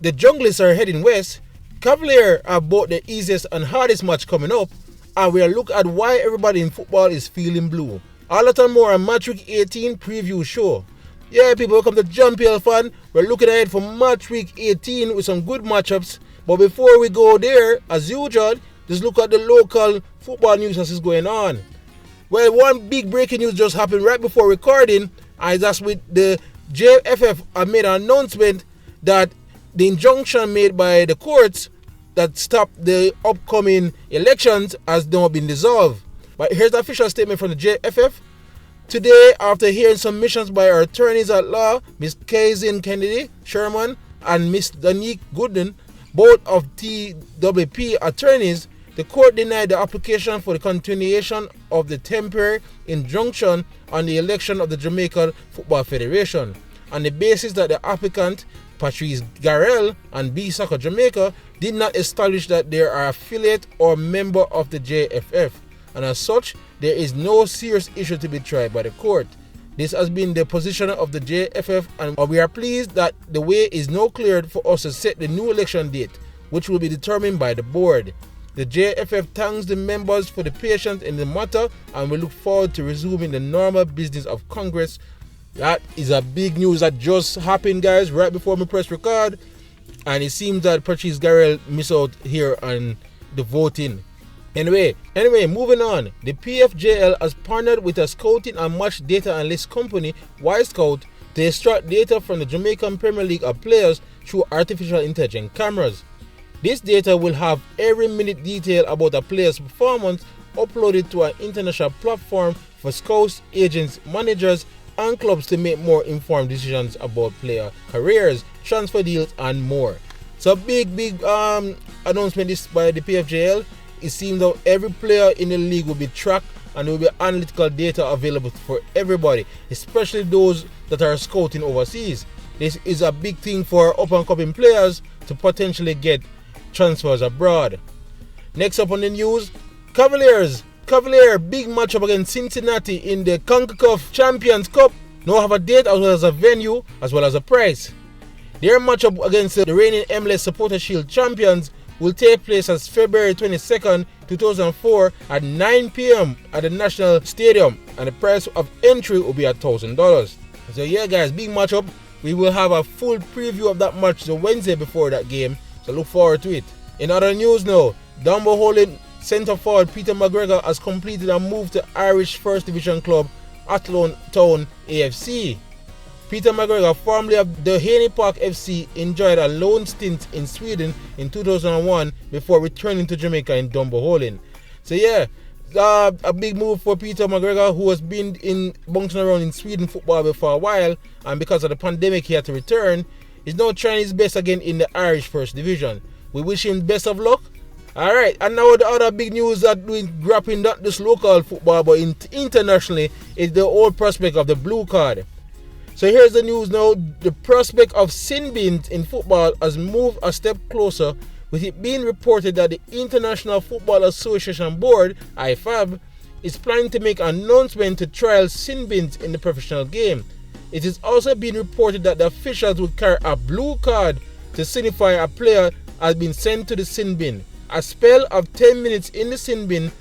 the junglers are heading west. Cavalier are both the easiest and hardest match coming up, and we'll look at why everybody in football is feeling blue. All that and more on Match Week 18 preview show. Yeah, people, welcome to JPL Fan. We're looking ahead for Match Week 18 with some good matchups. But before we go there, as usual, just look at the local football news as is going on. Well, one big breaking news just happened right before recording, and that's with the JFF made an announcement that the injunction made by the courts that stopped the upcoming elections has now been dissolved. But here's the official statement from the JFF. Today, after hearing submissions by our attorneys at law, Ms. Kazin Kennedy Sherman and Ms. Danique Gooden, both of TWP attorneys, the court denied the application for the continuation of the temporary injunction on the election of the Jamaica Football Federation on the basis that the applicant, Patrice Garrel and B Soccer Jamaica, did not establish that they are affiliate or member of the JFF, and as such, there is no serious issue to be tried by the court. This has been the position of the JFF, and we are pleased that the way is now cleared for us to set the new election date, which will be determined by the board. The JFF thanks the members for the patience in the matter, and we look forward to resuming the normal business of Congress. That is a big news that just happened, guys, right before we press record, and it seems that Patrice Garrel missed out here on the voting. Anyway, moving on. The PFJL has partnered with a scouting and match data analyst company, Y-Scout, to extract data from the Jamaican Premier League of players through artificial intelligence cameras. This data will have every minute detail about a player's performance uploaded to an international platform for scouts, agents, managers, and clubs to make more informed decisions about player careers, transfer deals, and more. So big announcement this by the PFJL. It seems that every player in the league will be tracked and there will be analytical data available for everybody, especially those that are scouting overseas. This is a big thing for up-and-coming players to potentially get transfers abroad. Next up on the news, Cavalier big matchup against Cincinnati in the CONCACAF Champions Cup. Now have a date as well as a venue as well as a price. Their matchup against the reigning MLS Supporter Shield champions will take place as February 22nd, 2004 at 9 p.m. at the National Stadium, and the price of entry will be $1,000. So yeah, guys, big matchup. We will have a full preview of that match the Wednesday before that game, so look forward to it. In other news now, Dumbo Holding centre forward Peter McGregor has completed a move to Irish First Division club Athlone Town AFC. Peter McGregor, formerly of the Haney Park FC, enjoyed a loan stint in Sweden in 2001 before returning to Jamaica in Dumbo Holding. So yeah, a big move for Peter McGregor, who has been bouncing around in Sweden football for a while, and because of the pandemic he had to return. He's now trying his best again in the Irish First Division. We wish him best of luck. Alright, and now the other big news that we're grappling not just local football but internationally is the old prospect of the blue card. So here's the news now. The prospect of sin bins in football has moved a step closer, with it being reported that the International Football Association Board, IFAB, is planning to make an announcement to trial sin bins in the professional game. It is also being reported that the officials will carry a blue card to signify a player has been sent to the sin bin. A spell of 10 minutes in the sin bin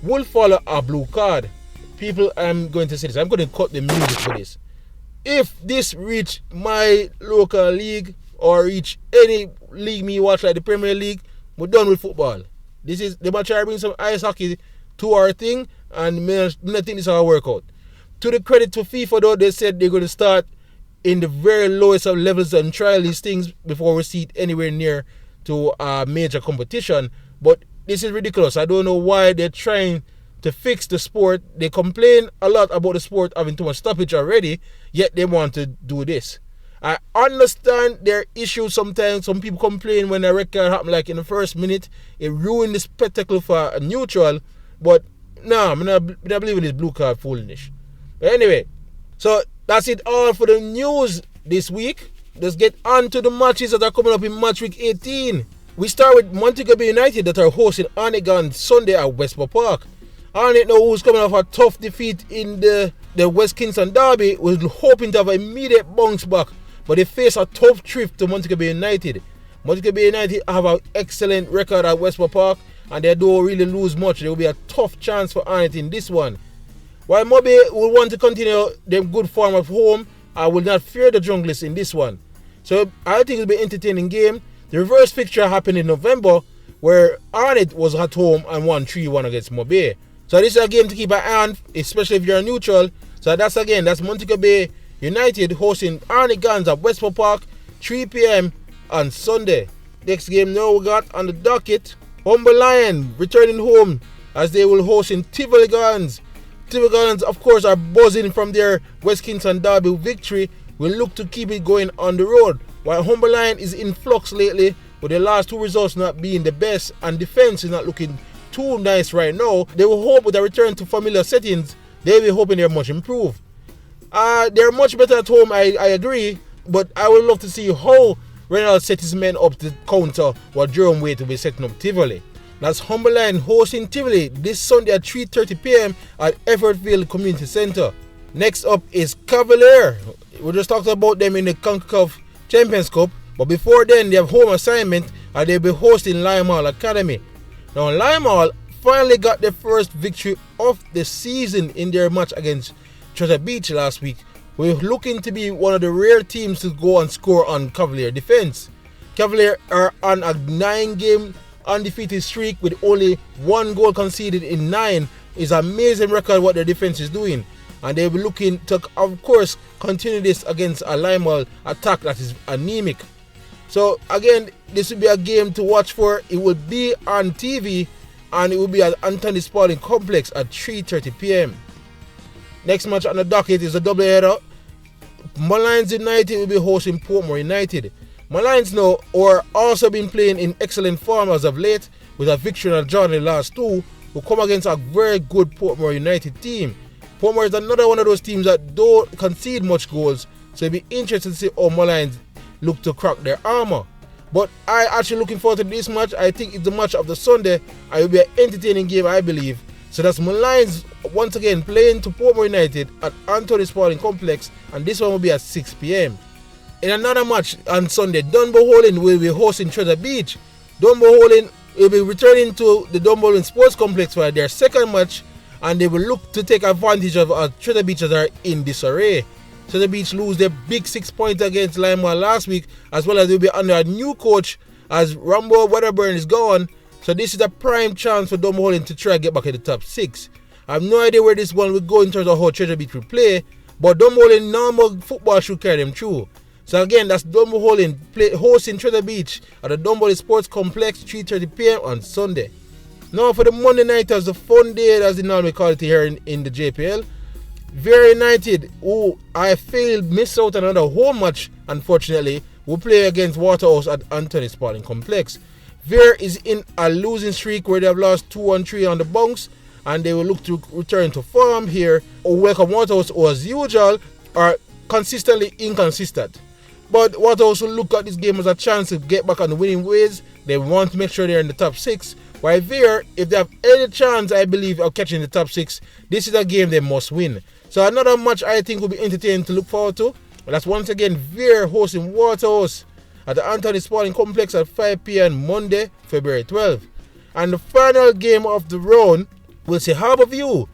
will follow a blue card. People, I'm going to say this. I'm going to cut the music for this. If this reach my local league or reach any league me watch like the Premier League, we're done with football. This is the match I bring some ice hockey to our thing, and I think this is our workout. To the credit to FIFA though, they said they're going to start in the very lowest of levels and trial these things before we see it anywhere near to a major competition. But this is ridiculous. I don't know why they're trying to fix the sport. They complain a lot about the sport having too much stoppage already, yet they want to do this. I understand their issues sometimes. Some people complain when a red card happen like in the first minute. It ruined the spectacle for a neutral. But no, I'm not believing this blue card foolishness. But anyway, so that's it all for the news this week. Let's get on to the matches that are coming up in Match Week 18. We start with Montego United that are hosting Arnett on Sunday at Westport Park. Arnett now, who's coming off a tough defeat in the West Kingston Derby, was hoping to have an immediate bounce back, but they face a tough trip to Montego United. Montego Bay United have an excellent record at Westport Park, and they don't really lose much. There will be a tough chance for Arnett in this one. While Mobe will want to continue their good form at home, I will not fear the Junglers in this one. So I think it will be an entertaining game. The reverse fixture happened in November, where Arnett was at home and won 3-1 against Mobe. So this is a game to keep an eye on, especially if you're a neutral. So that's Montego Bay United hosting Arnett Guns at Westport Park, 3 p.m. on Sunday. Next game now we got on the docket, Humber Lion returning home as they will host in Tivoli Guns. Tivoli Guns, of course, are buzzing from their West Kingston Derby victory. Will look to keep it going on the road. While Humber Lion is in flux lately, with the last two results not being the best and defense is not looking too nice right now, they will hope with a return to familiar settings, they will be hoping they're much improved. They're much better at home, I agree, but I would love to see how Reynolds set his men up to counter what Jerome Waite will be setting up Tivoli. That's Humber Lion hosting Tivoli this Sunday at 3:30 p.m. at Effortville Community Centre. Next up is Cavalier. We just talked about them in the CONCACAF Champions Cup, but before then they have home assignment and they'll be hosting Lime Hall Academy. Now Lime Hall finally got their first victory of the season in their match against Treasure Beach last week. We're looking to be one of the rare teams to go and score on Cavalier defense. Cavalier are on a 9-game undefeated streak with only 1 goal conceded in 9. It's an amazing record what their defense is doing. And they'll be looking to, of course, continue this against a Lime Hall attack that is anemic. So again, this will be a game to watch for. It will be on TV and it will be at Anthony Spalding Complex at 3:30 p.m. Next match on the docket is a doubleheader. Malines United will be hosting Portmore United. Malines now are also been playing in excellent form as of late with a victory and a draw in the last 2, who come against a very good Portmore United team. Portmore is another one of those teams that don't concede much goals, so it'll be interesting to see how Malines look to crack their armor. But I actually looking forward to this match. I think it's the match of the Sunday and it will be an entertaining game, I believe. So that's Malines once again playing to Portmore United at Anthony Spalding Complex, and this one will be at 6 p.m. In another match on Sunday, Dunboholin will be hosting Treasure Beach. Dunboholin will be returning to the Dunboholin Sports Complex for their second match, and they will look to take advantage of Treasure Beach that are in disarray. Treasure Beach lose their big 6 points against Lime Hall last week, as well as they'll be under a new coach as Rambo Weatherburn is gone. So this is a prime chance for Dunboholin to try and get back in the top 6. I have no idea where this one will go in terms of how Treasure Beach will play, but Dunboholin normal football should carry them through. So again, that's Dunboholin hosting Treasure Beach at the Dunboholin Sports Complex, 3:30 p.m. on Sunday. Now for the Monday nighters, the fun day as they normally call it here in the JPL. Vera United, who I failed, missed out on another home match, unfortunately, will play against Waterhouse at Anthony Spalding Complex. Vera is in a losing streak where they have lost 2-3 on the bounce, and they will look to return to form here or welcome Waterhouse, who as usual are consistently inconsistent. But Waterhouse will look at this game as a chance to get back on the winning ways. They want to make sure they're in the top 6. While Vera, if they have any chance, I believe, of catching the top 6, this is a game they must win. So another match I think will be entertaining to look forward to. That's once again Vera hosting Waterhouse at the Anthony Spalding Complex at 5 p.m. Monday, February 12th. And the final game of the round will see Harbourview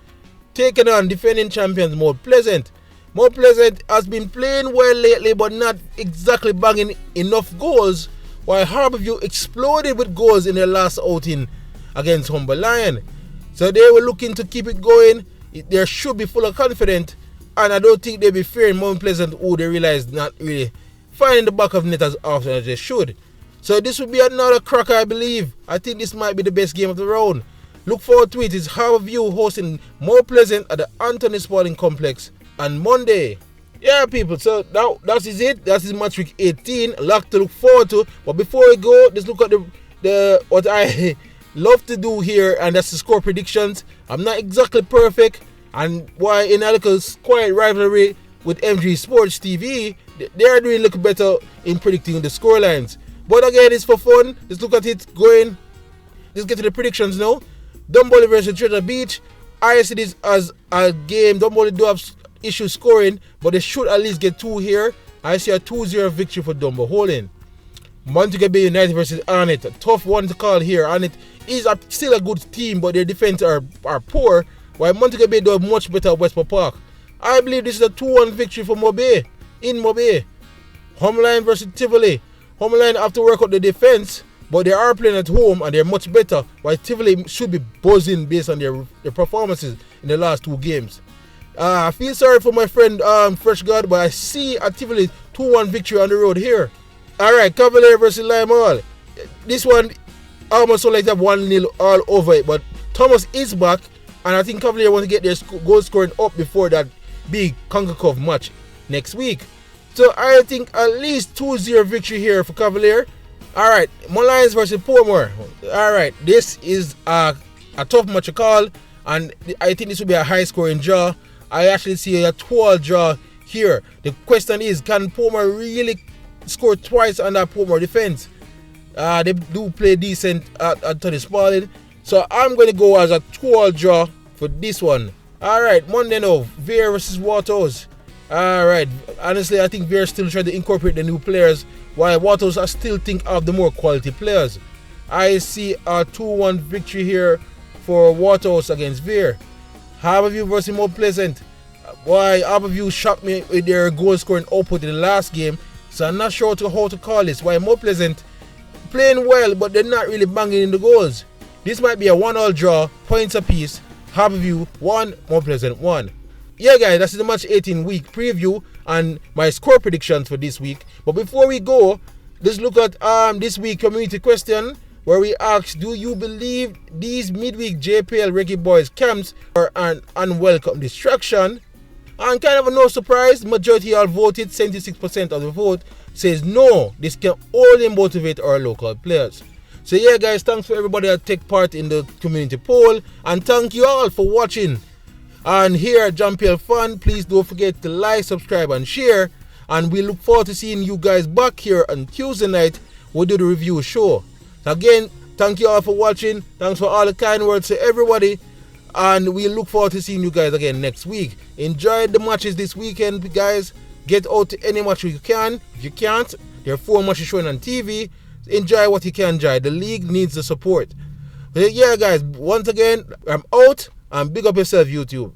taking on defending champions Mount Pleasant. Mount Pleasant has been playing well lately but not exactly banging enough goals, while Harbourview exploded with goals in their last outing against Humber Lion. So they were looking to keep it going. They should be full of confidence, and I don't think they'll be fearing Mount Pleasant, who they realize not really finding the back of net as often as they should. So this will be another cracker, I believe. I think this might be the best game of the round. Look forward to it. It's Harbourview hosting Mount Pleasant at the Anthony Spalding Complex on Monday. Yeah, people, so now that is it. That is match week 18. A lot to look forward to. But before we go, let's look at the what I love to do here, and that's the score predictions. I'm not exactly perfect, and why in a little quiet rivalry with MG Sports TV, they are doing a little better in predicting the scorelines. But again, it's for fun. Let's look at it going. Let's get to the predictions now. Dunboulin versus Treasure Beach. I see this as a game. Dunboulin do have issues scoring, but they should at least get 2 here. I see a 2-0 victory for Dunboulin. Montego Bay United versus Arnett. A tough one to call here. Arnett is still a good team, but their defense are poor, while Montego Bay do much better at Westport Park. I believe this is a 2-1 victory for Mobay in Mobay. Homeline versus Tivoli. Homeline have to work out the defense, but they are playing at home and they're much better, while Tivoli should be buzzing based on their performances in the last 2 games. I feel sorry for my friend Fresh God, but I see a Tivoli 2-1 victory on the road here. Alright, Cavalier versus Lime Hall. This one almost so like to have 1-0 all over it, but Thomas is back, and I think Cavalier want to get their goal scoring up before that big CONCACAF match next week. So I think at least 2-0 victory here for Cavalier. Alright, Lions versus Portmore. Alright, this is a tough match to call, and I think this will be a high scoring draw. I actually see a 2-all draw here. The question is, can Portmore really score twice on that Portmore defense? They do play decent at Tony Spalding, so I'm going to go as a 2-all draw for this one. Alright, Monday now, Veer versus Waterhouse. Alright, honestly I think Veer still trying to incorporate the new players, while Waterhouse I still think of the more quality players. I see a 2-1 victory here for Waterhouse against Veer. Harborview versus Mount Pleasant. Why, Harborview shocked me with their goal scoring output in the last game, so I'm not sure how to call this. Why Mount Pleasant playing well, but they're not really banging in the goals. This might be a 1-all draw, points apiece. Harborview 1, Mount Pleasant 1. Yeah guys, that's the match 18 week preview and my score predictions for this week. But before we go, let's look at this week community question, where we ask, do you believe these midweek JPL Reggae Boys camps are an unwelcome distraction? And kind of a no surprise, majority all voted, 76% of the vote says no, this can only motivate our local players. So yeah guys, thanks for everybody that take part in the community poll, and thank you all for watching. And here at JPL Fun, please don't forget to like, subscribe and share, and we look forward to seeing you guys back here on Tuesday night. We'll do the review show. So again, thank you all for watching. Thanks for all the kind words to everybody, and we look forward to seeing you guys again next week. Enjoy the matches this weekend guys. Get out to any match you can. If you can't, there are 4 matches showing on TV. Enjoy what you can enjoy. The league needs the support. But yeah guys, once again, I'm out, and big up yourself YouTube.